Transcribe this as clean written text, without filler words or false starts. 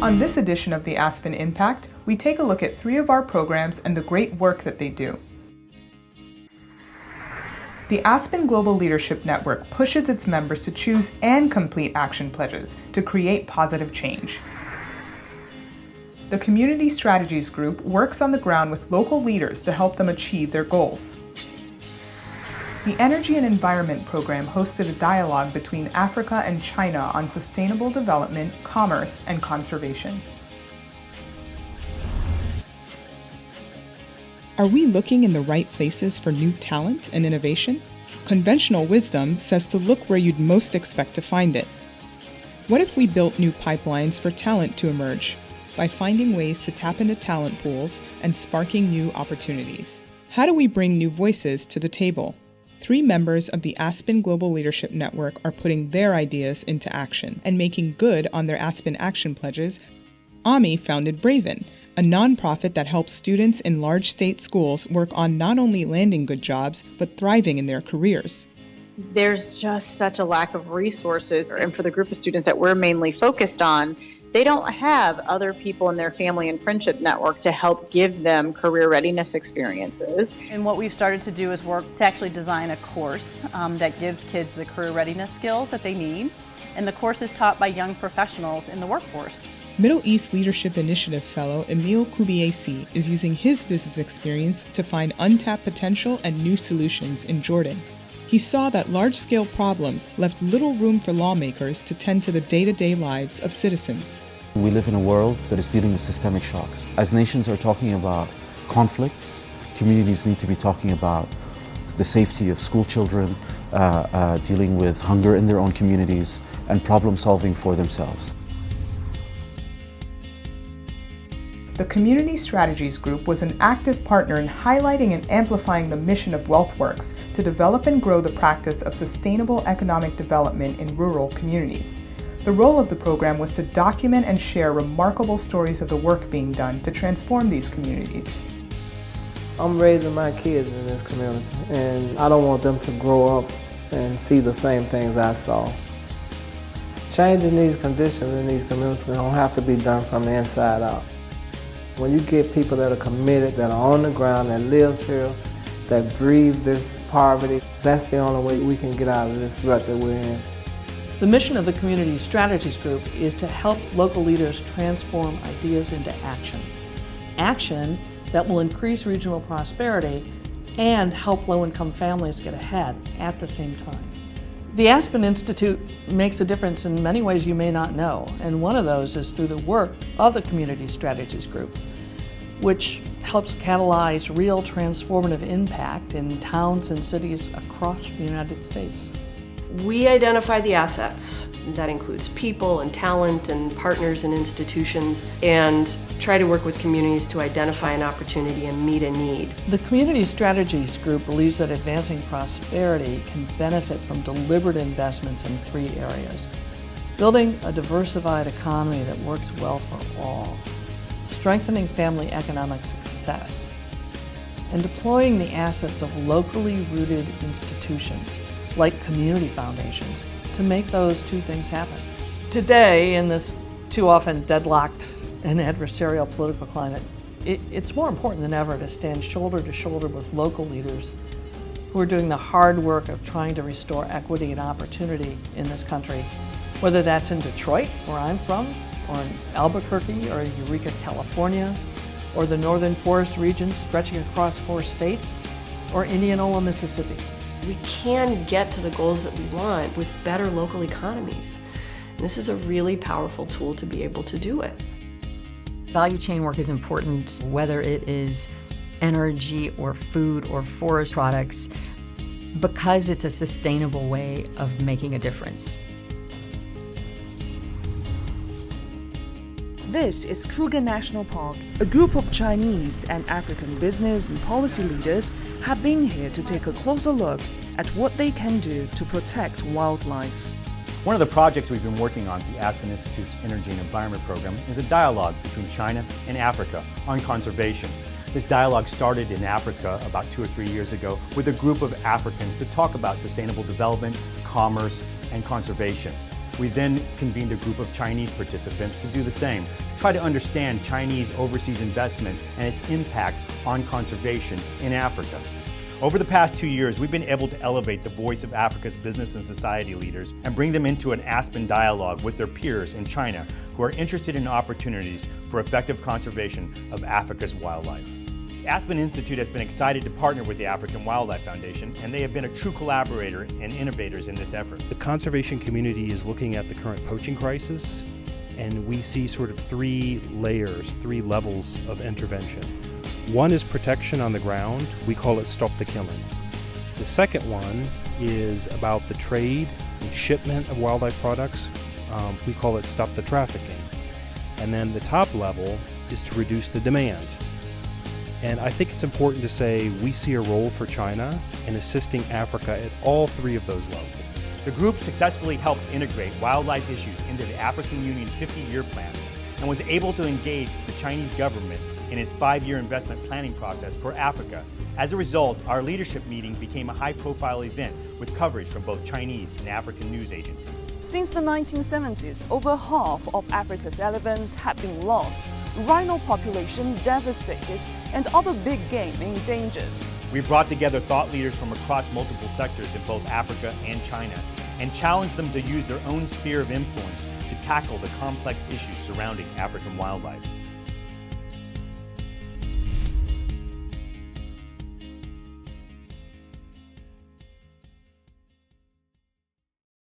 On this edition of the Aspen Impact, we take a look at 3 of our programs and the great work that they do. The Aspen Global Leadership Network pushes its members to choose and complete action pledges to create positive change. The Community Strategies Group works on the ground with local leaders to help them achieve their goals. The Energy and Environment program hosted a dialogue between Africa and China on sustainable development, commerce, and conservation. Are we looking in the right places for new talent and innovation? Conventional wisdom says to look where you'd most expect to find it. What if we built new pipelines for talent to emerge by finding ways to tap into talent pools and sparking new opportunities? How do we bring new voices to the table? 3 members of the Aspen Global Leadership Network are putting their ideas into action and making good on their Aspen Action Pledges. Ami founded Braven, a nonprofit that helps students in large state schools work on not only landing good jobs, but thriving in their careers. There's just such a lack of resources, and for the group of students that we're mainly focused on, they don't have other people in their family and friendship network to help give them career readiness experiences. And what we've started to do is work to actually design a course that gives kids the career readiness skills that they need. And the course is taught by young professionals in the workforce. Middle East Leadership Initiative Fellow Emile Kubiesi is using his business experience to find untapped potential and new solutions in Jordan. He saw that large-scale problems left little room for lawmakers to tend to the day-to-day lives of citizens. We live in a world that is dealing with systemic shocks. As nations are talking about conflicts, communities need to be talking about the safety of school children, dealing with hunger in their own communities, and problem solving for themselves. The Community Strategies Group was an active partner in highlighting and amplifying the mission of WealthWorks to develop and grow the practice of sustainable economic development in rural communities. The role of the program was to document and share remarkable stories of the work being done to transform these communities. I'm raising my kids in this community, and I don't want them to grow up and see the same things I saw. Changing these conditions in these communities don't have to be done from the inside out. When you get people that are committed, that are on the ground, that lives here, that breathe this poverty, that's the only way we can get out of this rut that we're in. The mission of the Community Strategies Group is to help local leaders transform ideas into action. Action that will increase regional prosperity and help low-income families get ahead at the same time. The Aspen Institute makes a difference in many ways you may not know, and one of those is through the work of the Community Strategies Group, which helps catalyze real transformative impact in towns and cities across the United States. We identify the assets. That includes people and talent and partners and institutions, and try to work with communities to identify an opportunity and meet a need. The Community Strategies Group believes that advancing prosperity can benefit from deliberate investments in 3 areas: building a diversified economy that works well for all, strengthening family economic success, and deploying the assets of locally rooted institutions like community foundations to make those 2 things happen. Today, in this too often deadlocked and adversarial political climate, it's more important than ever to stand shoulder to shoulder with local leaders who are doing the hard work of trying to restore equity and opportunity in this country, whether that's in Detroit, where I'm from, or in Albuquerque or Eureka, California, or the Northern Forest region stretching across 4 states, or Indianola, Mississippi. We can get to the goals that we want with better local economies. And this is a really powerful tool to be able to do it. Value chain work is important, whether it is energy or food or forest products, because it's a sustainable way of making a difference. This is Kruger National Park. A group of Chinese and African business and policy leaders have been here to take a closer look at what they can do to protect wildlife. One of the projects we've been working on through the Aspen Institute's Energy and Environment Program is a dialogue between China and Africa on conservation. This dialogue started in Africa about 2 or 3 years ago with a group of Africans to talk about sustainable development, commerce, and conservation. We then convened a group of Chinese participants to do the same, to try to understand Chinese overseas investment and its impacts on conservation in Africa. Over the past 2 years, we've been able to elevate the voice of Africa's business and society leaders and bring them into an Aspen dialogue with their peers in China who are interested in opportunities for effective conservation of Africa's wildlife. The Aspen Institute has been excited to partner with the African Wildlife Foundation, and they have been a true collaborator and innovators in this effort. The conservation community is looking at the current poaching crisis, and we see sort of 3 layers, 3 levels of intervention. One is protection on the ground. We call it Stop the Killing. The second one is about the trade and shipment of wildlife products. We call it Stop the Trafficking. And then the top level is to reduce the demand. And I think it's important to say we see a role for China in assisting Africa at all 3 of those levels. The group successfully helped integrate wildlife issues into the African Union's 50-year plan and was able to engage with the Chinese government in its 5-year investment planning process for Africa. As a result, our leadership meeting became a high-profile event with coverage from both Chinese and African news agencies. Since the 1970s, over half of Africa's elephants have been lost, rhino population devastated, and other big game endangered. We brought together thought leaders from across multiple sectors in both Africa and China and challenged them to use their own sphere of influence to tackle the complex issues surrounding African wildlife.